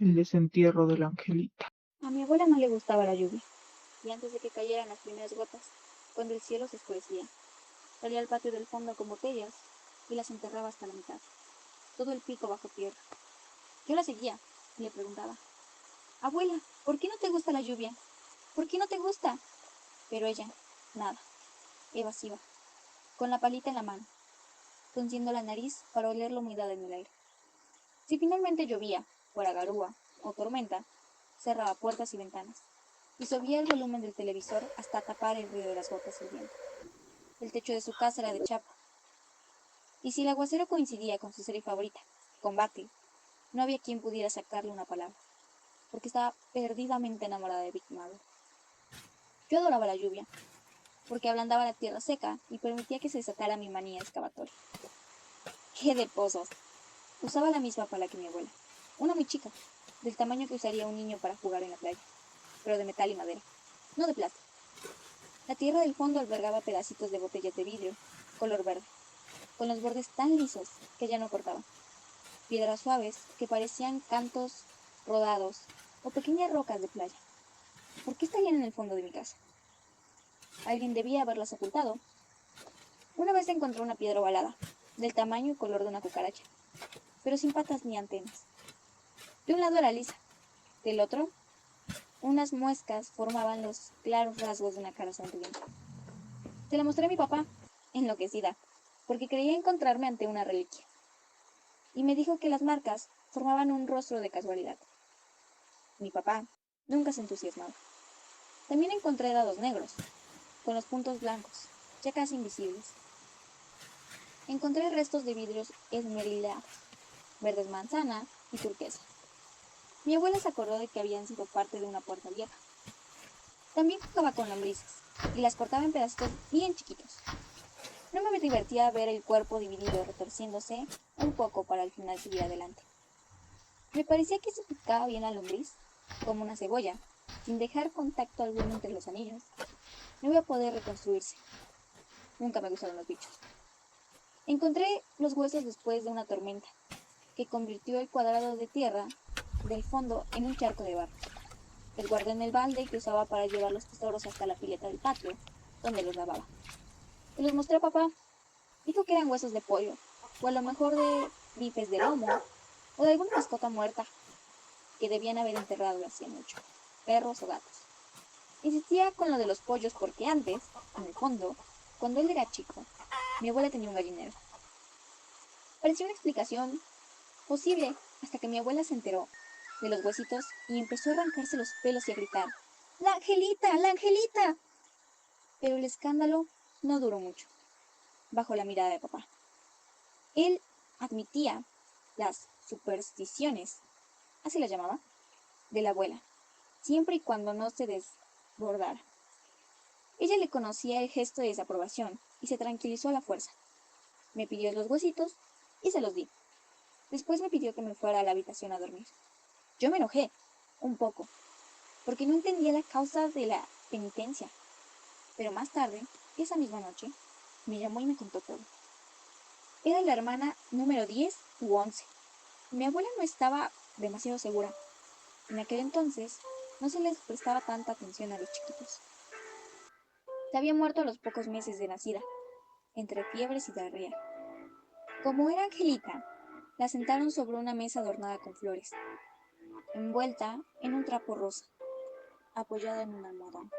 El desentierro de la Angelita. A mi abuela no le gustaba la lluvia, y antes de que cayeran las primeras gotas, cuando el cielo se oscurecía, salía al patio del fondo con botellas y las enterraba hasta la mitad, todo el pico bajo tierra. Yo la seguía y le preguntaba, abuela, ¿por qué no te gusta la lluvia? ¿Por qué no te gusta? Pero ella, nada, evasiva, con la palita en la mano, frunciendo la nariz para oler la humedad en el aire. Si finalmente llovía, fuera garúa o tormenta, cerraba puertas y ventanas, y subía el volumen del televisor hasta tapar el ruido de las gotas del viento. El techo de su casa era de chapa, y si el aguacero coincidía con su serie favorita, Combate, no había quien pudiera sacarle una palabra, porque estaba perdidamente enamorada de Big Mother. Yo adoraba la lluvia, porque ablandaba la tierra seca y permitía que se desatara mi manía excavatoria. ¡Qué de pozos! Usaba la misma pala que mi abuela, una muy chica, del tamaño que usaría un niño para jugar en la playa, pero de metal y madera, no de plástico. La tierra del fondo albergaba pedacitos de botellas de vidrio, color verde, con los bordes tan lisos que ya no cortaban. Piedras suaves que parecían cantos rodados o pequeñas rocas de playa. ¿Por qué estarían en el fondo de mi casa? Alguien debía haberlas ocultado. Una vez encontré una piedra ovalada, del tamaño y color de una cucaracha, pero sin patas ni antenas. De un lado era lisa, del otro, unas muescas formaban los claros rasgos de una cara sonriente. Se la mostré a mi papá, enloquecida, porque creía encontrarme ante una reliquia, y me dijo que las marcas formaban un rostro de casualidad. Mi papá nunca se entusiasmaba. También encontré dados negros, con los puntos blancos, ya casi invisibles. Encontré restos de vidrios esmerilados, verdes manzana y turquesa. Mi abuela se acordó de que habían sido parte de una puerta vieja. También jugaba con lombrices, y las cortaba en pedacitos bien chiquitos. No me divertía ver el cuerpo dividido retorciéndose un poco para al final seguir adelante. Me parecía que si picaba bien la lombriz, como una cebolla, sin dejar contacto alguno entre los anillos, no iba a poder reconstruirse. Nunca me gustaron los bichos. Encontré los huesos después de una tormenta, que convirtió el cuadrado de tierra del fondo en un charco de barro. El guardé en el balde que usaba para llevar los tesoros hasta la pileta del patio, donde los lavaba. Y los mostré a papá. Dijo que eran huesos de pollo, o a lo mejor de bifes de lomo, o de alguna mascota muerta, que debían haber enterrado hacía mucho, perros o gatos. Insistía con lo de los pollos porque antes, en el fondo, cuando él era chico, mi abuela tenía un gallinero. Parecía una explicación posible hasta que mi abuela se enteró de los huesitos y empezó a arrancarse los pelos y a gritar, ¡La Angelita! ¡La Angelita! Pero el escándalo no duró mucho, bajo la mirada de papá. Él admitía las supersticiones, así las llamaba, de la abuela, siempre y cuando no se desbordara. Ella le conocía el gesto de desaprobación y se tranquilizó a la fuerza. Me pidió los huesitos y se los di. Después me pidió que me fuera a la habitación a dormir. Yo me enojé, un poco, porque no entendía la causa de la penitencia. Pero más tarde, esa misma noche, me llamó y me contó todo. Era la hermana número 10 u 11. Mi abuela no estaba demasiado segura. En aquel entonces, no se les prestaba tanta atención a los chiquitos. Se había muerto a los pocos meses de nacida, entre fiebres y diarrea. Como era Angelita, la sentaron sobre una mesa adornada con flores, envuelta en un trapo rosa, apoyada en un almohadón.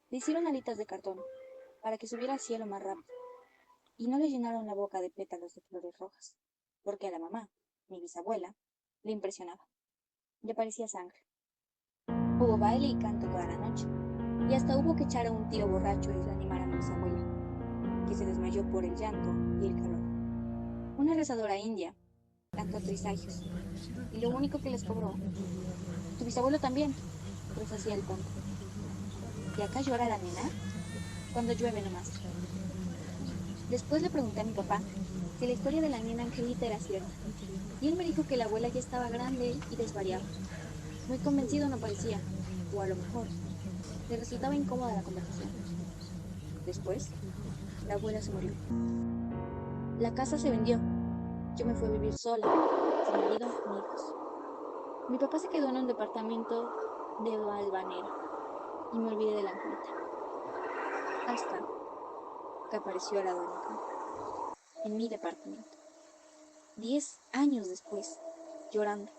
Le hicieron alitas de cartón, para que subiera al cielo más rápido, y no le llenaron la boca de pétalos de flores rojas, porque a la mamá, mi bisabuela, le impresionaba. Le parecía sangre. Hubo baile y canto toda la noche, y hasta hubo que echar a un tío borracho y reanimar a mi bisabuela, que se desmayó por el llanto y el calor. Una rezadora india cantó trisagios, y lo único que les cobró, tu bisabuelo también, pues hacía el tonto. ¿Y acá llora la nena? Cuando llueve nomás. Después le pregunté a mi papá si la historia de la nena Angelita era cierta, y él me dijo que la abuela ya estaba grande y desvariaba. Muy convencido no parecía, o a lo mejor, le resultaba incómoda la conversación. Después, la abuela se murió. La casa se vendió. Yo me fui a vivir sola, sin marido ni hijos. Mi papá se quedó en un departamento de Valvanera y me olvidé de la angelita. Hasta que apareció al lado de mi cama, en mi departamento. 10 años después, llorando,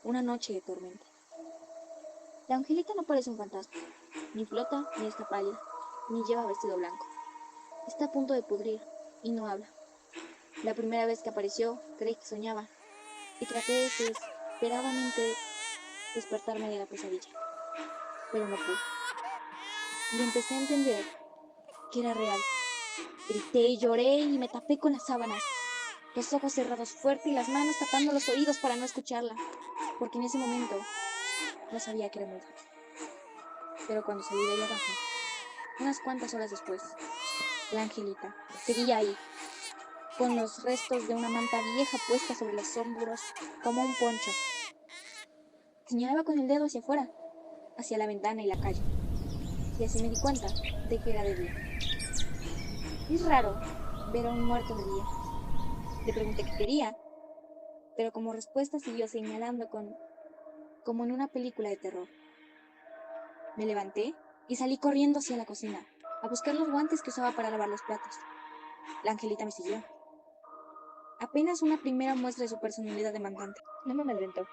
una noche de tormenta. La angelita no parece un fantasma, ni flota, ni está pálida, ni lleva vestido blanco. Está a punto de pudrir y no habla. La primera vez que apareció, creí que soñaba y traté desesperadamente despertarme de la pesadilla, pero no pude. Y empecé a entender que era real. Grité, lloré y me tapé con las sábanas, los ojos cerrados fuerte y las manos tapando los oídos para no escucharla, porque en ese momento no sabía que era muda. Pero cuando salí de ahí abajo, unas cuantas horas después, la angelita seguía ahí, con los restos de una manta vieja puesta sobre los hombros como un poncho. Señalaba con el dedo hacia afuera, hacia la ventana y la calle, y así me di cuenta de que era de día. Es raro ver a un muerto de día. Le pregunté qué quería, pero como respuesta siguió señalando como en una película de terror. Me levanté y salí corriendo hacia la cocina, a buscar los guantes que usaba para lavar los platos. La angelita me siguió. Apenas una primera muestra de su personalidad demandante. No me amedrentó.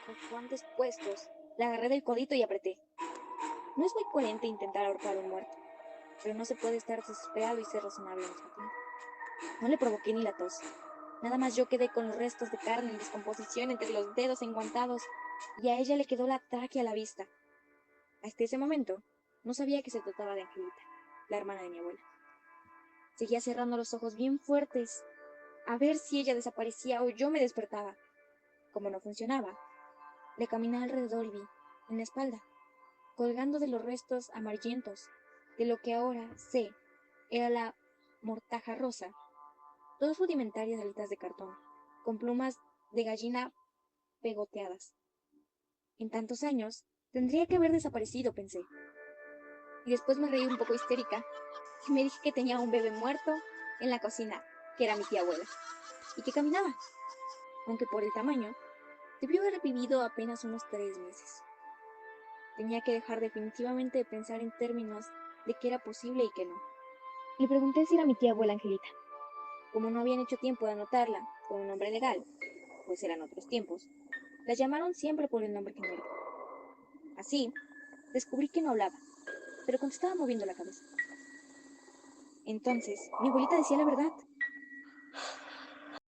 Con los guantes puestos, la agarré del codito y apreté. No es muy coherente intentar ahorcar a un muerto, pero no se puede estar desesperado y ser razonable al mismo tiempo. No le provoqué ni la tos. Nada más yo quedé con los restos de carne en descomposición entre los dedos enguantados y a ella le quedó la tráquea a la vista. Hasta ese momento, no sabía que se trataba de Angelita, la hermana de mi abuela. Seguía cerrando los ojos bien fuertes, a ver si ella desaparecía o yo me despertaba. Como no funcionaba, le caminé alrededor y vi, en la espalda, colgando de los restos amarillentos, de lo que ahora sé era la mortaja rosa, dos rudimentarias alitas de cartón, con plumas de gallina pegoteadas. En tantos años, tendría que haber desaparecido, pensé. Y después me reí un poco histérica y me dije que tenía un bebé muerto en la cocina, que era mi tía abuela, y que caminaba, aunque por el tamaño, debió haber vivido apenas unos 3 meses. Tenía que dejar definitivamente de pensar en términos de que era posible y que no. Le pregunté si era mi tía abuela Angelita. Como no habían hecho tiempo de anotarla con un nombre legal, pues eran otros tiempos, la llamaron siempre por el nombre genérico. Así, descubrí que no hablaba, pero contestaba moviendo la cabeza. Entonces, mi abuelita decía la verdad.